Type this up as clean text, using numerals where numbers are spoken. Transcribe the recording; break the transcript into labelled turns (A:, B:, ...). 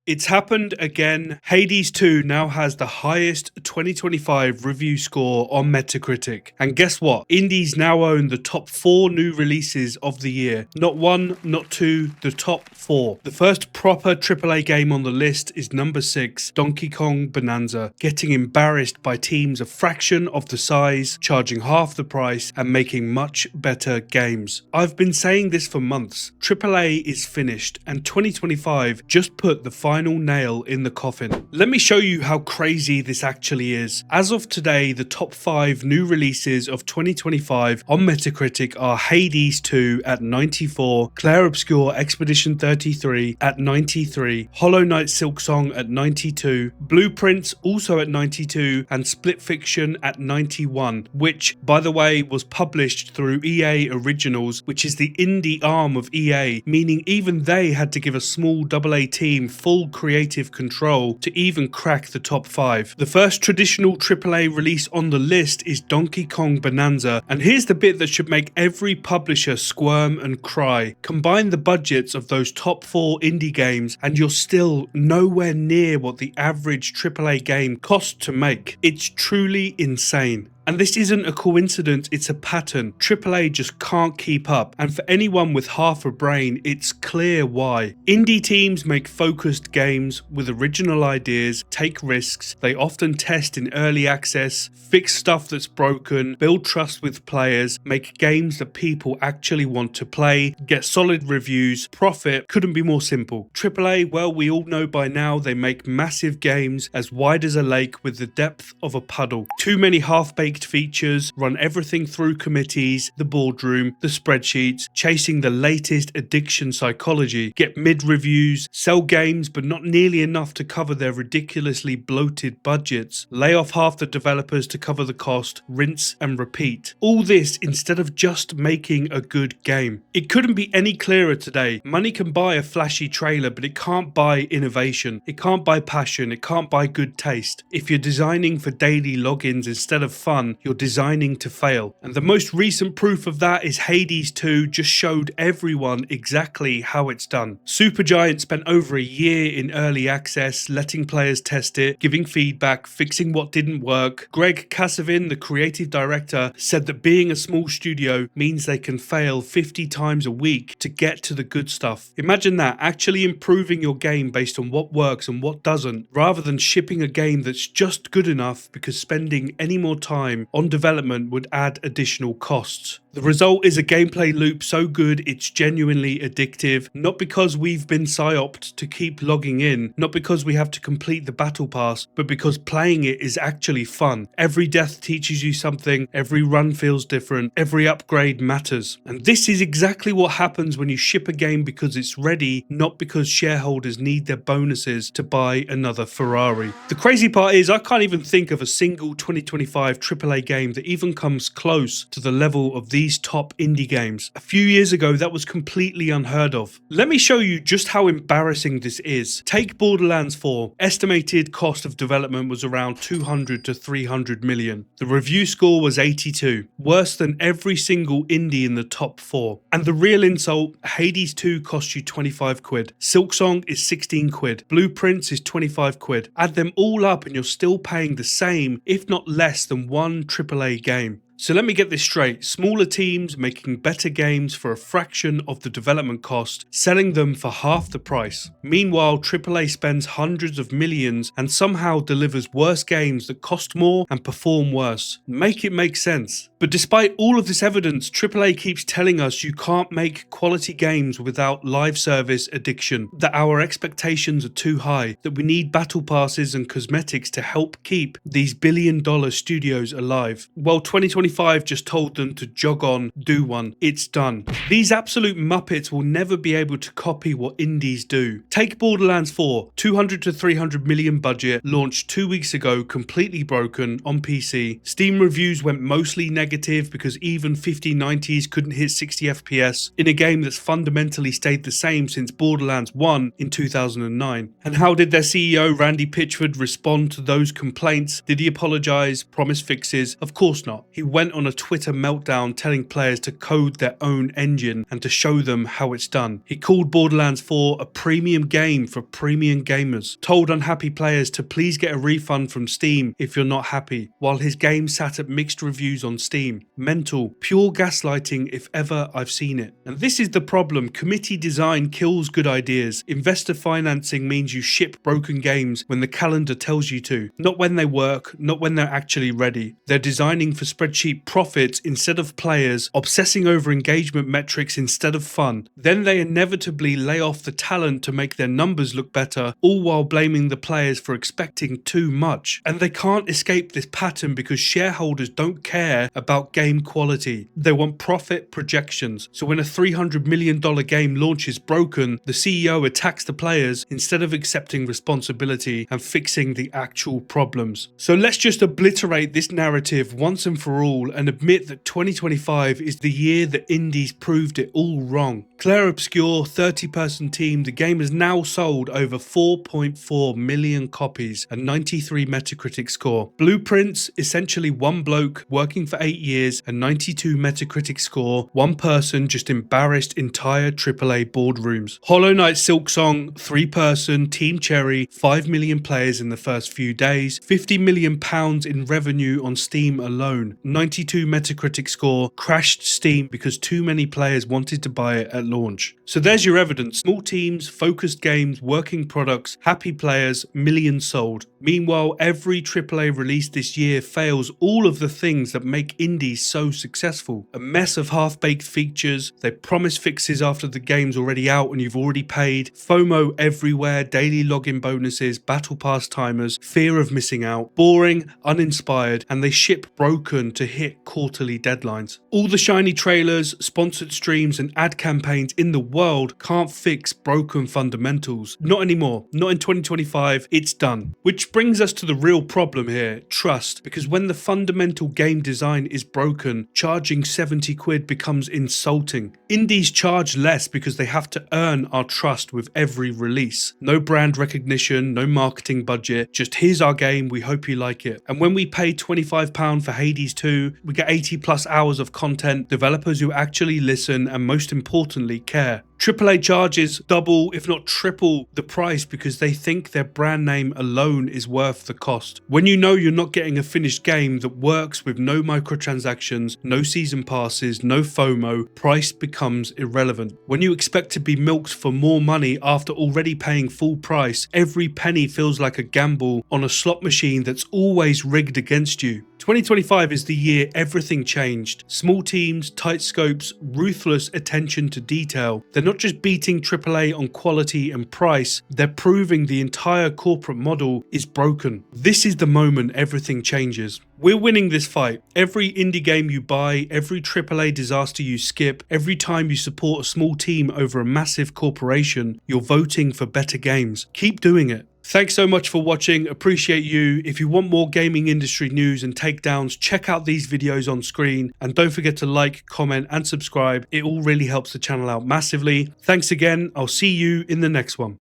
A: It's happened again. Hades 2 now has the highest 2025 review score on Metacritic. And guess what? Indies now own the top 4 new releases of the year. Not 1, not 2, the top 4. The first proper AAA game on the list is number 6, Donkey Kong Bananza, getting embarrassed by teams a fraction of the size, charging half the price, and making much better games. I've been saying this for months. AAA is finished, and 2025 just put the final nail in the coffin. Let me show you how crazy this actually is. As of today, the top 5 new releases of 2025 on Metacritic are Hades 2 at 94, Clair Obscur Expedition 33 at 93, Hollow Knight Silksong at 92, Blueprints also at 92, and Split Fiction at 91, which, by the way, was published through EA Originals, which is the indie arm of EA, meaning even they had to give a small AA team full creative control to even crack the top 5. The first traditional AAA release on the list is Donkey Kong Bananza, and here's the bit that should make every publisher squirm and cry. Combine the budgets of those top 4 indie games and you're still nowhere near what the average AAA game costs to make. It's truly insane. And this isn't a coincidence, it's a pattern. AAA just can't keep up, and for anyone with half a brain, it's clear why. Indie teams make focused games with original ideas, take risks, they often test in early access, fix stuff that's broken, build trust with players, make games that people actually want to play, get solid reviews, profit. Couldn't be more simple. AAA, well, we all know by now they make massive games as wide as a lake with the depth of a puddle. Too many half-baked features, run everything through committees, the boardroom, the spreadsheets, chasing the latest addiction psychology, get mid-reviews, sell games but not nearly enough to cover their ridiculously bloated budgets, lay off half the developers to cover the cost, rinse and repeat. All this instead of just making a good game. It couldn't be any clearer today. Money can buy a flashy trailer, but it can't buy innovation. It can't buy passion. It can't buy good taste. If you're designing for daily logins instead of fun, you're designing to fail. And the most recent proof of that is Hades 2 just showed everyone exactly how it's done. Supergiant spent over a year in early access, letting players test it, giving feedback, fixing what didn't work. Greg Kasavin, the creative director, said that being a small studio means they can fail 50 times a week to get to the good stuff. Imagine that, actually improving your game based on what works and what doesn't, rather than shipping a game that's just good enough because spending any more time on development would add additional costs. The result is a gameplay loop so good it's genuinely addictive, not because we've been psyoped to keep logging in, not because we have to complete the battle pass, but because playing it is actually fun. Every death teaches you something, every run feels different, every upgrade matters. And this is exactly what happens when you ship a game because it's ready, not because shareholders need their bonuses to buy another Ferrari. The crazy part is I can't even think of a single 2025 AAA game that even comes close to the level of these top indie games. A few years ago that was completely unheard of. Let me show you just how embarrassing this is. Take Borderlands 4. Estimated cost of development was around 200 to 300 million. The review score was 82. Worse than every single indie in the top 4. And the real insult, Hades 2 cost you 25 quid. Silksong is 16 quid. Blueprints is 25 quid. Add them all up and you're still paying the same, if not less than one AAA game. So let me get this straight, smaller teams making better games for a fraction of the development cost, selling them for half the price. Meanwhile, AAA spends hundreds of millions and somehow delivers worse games that cost more and perform worse. Make it make sense. But despite all of this evidence, AAA keeps telling us you can't make quality games without live service addiction, that our expectations are too high, that we need battle passes and cosmetics to help keep these billion-dollar studios alive. Well, 2025 just told them to jog on, do one. It's done. These absolute muppets will never be able to copy what indies do. Take Borderlands 4, 200 to 300 million budget, launched 2 weeks ago, completely broken on PC. Steam reviews went mostly negative negative because even 5090s couldn't hit 60 FPS in a game that's fundamentally stayed the same since Borderlands 1 in 2009. And how did their CEO Randy Pitchford respond to those complaints? Did he apologize, promise fixes? Of course not. He went on a Twitter meltdown telling players to code their own engine and to show them how it's done. He called Borderlands 4 a premium game for premium gamers, told unhappy players to please get a refund from Steam if you're not happy, while his game sat at mixed reviews on Steam. Mental, pure gaslighting if ever I've seen it. And this is the problem. Committee design kills good ideas. Investor financing means you ship broken games when the calendar tells you to, not when they work, not when they're actually ready. They're designing for spreadsheet profits instead of players, obsessing over engagement metrics instead of fun. Then they inevitably lay off the talent to make their numbers look better, all while blaming the players for expecting too much. And they can't escape this pattern because shareholders don't care about game quality. They want profit projections. So when a $300 million game launches broken, the CEO attacks the players instead of accepting responsibility and fixing the actual problems. So let's just obliterate this narrative once and for all and admit that 2025 is the year that indies proved it all wrong. Clair Obscur, 30-person team, the game has now sold over 4.4 million copies, a 93 Metacritic score. Blueprints, essentially one bloke working for 8 years, a 92 Metacritic score, one person just embarrassed entire AAA boardrooms. Hollow Knight Silksong, 3-person, Team Cherry, 5 million players in the first few days, £50 million in revenue on Steam alone, 92 Metacritic score, crashed Steam because too many players wanted to buy it at launch. So there's your evidence. Small teams, focused games, working products, happy players, millions sold. Meanwhile, every AAA release this year fails all of the things that make indies so successful. A mess of half-baked features, they promise fixes after the game's already out and you've already paid, FOMO everywhere, daily login bonuses, battle pass timers, fear of missing out, boring, uninspired, and they ship broken to hit quarterly deadlines. All the shiny trailers, sponsored streams and ad campaigns in the world can't fix broken fundamentals. Not anymore. Not in 2025. It's done. Which brings us to the real problem here, trust. Because when the fundamental game design is broken, charging 70 quid becomes insulting. Indies charge less because they have to earn our trust with every release. No brand recognition, no marketing budget, just here's our game, we hope you like it. And when we pay £25 for Hades 2, we get 80 plus hours of content, developers who actually listen and most importantly care. AAA charges double, if not triple, the price because they think their brand name alone is worth the cost. When you know you're not getting a finished game that works with no microtransactions, no season passes, no FOMO, price becomes irrelevant. When you expect to be milked for more money after already paying full price, every penny feels like a gamble on a slot machine that's always rigged against you. 2025 is the year everything changed. Small teams, tight scopes, ruthless attention to detail. They're not just beating AAA on quality and price, they're proving the entire corporate model is broken. This is the moment everything changes. We're winning this fight. Every indie game you buy, every AAA disaster you skip, every time you support a small team over a massive corporation, you're voting for better games. Keep doing it. Thanks so much for watching, appreciate you. If you want more gaming industry news and takedowns, check out these videos on screen and don't forget to like, comment and subscribe. It all really helps the channel out massively. Thanks again, I'll see you in the next one.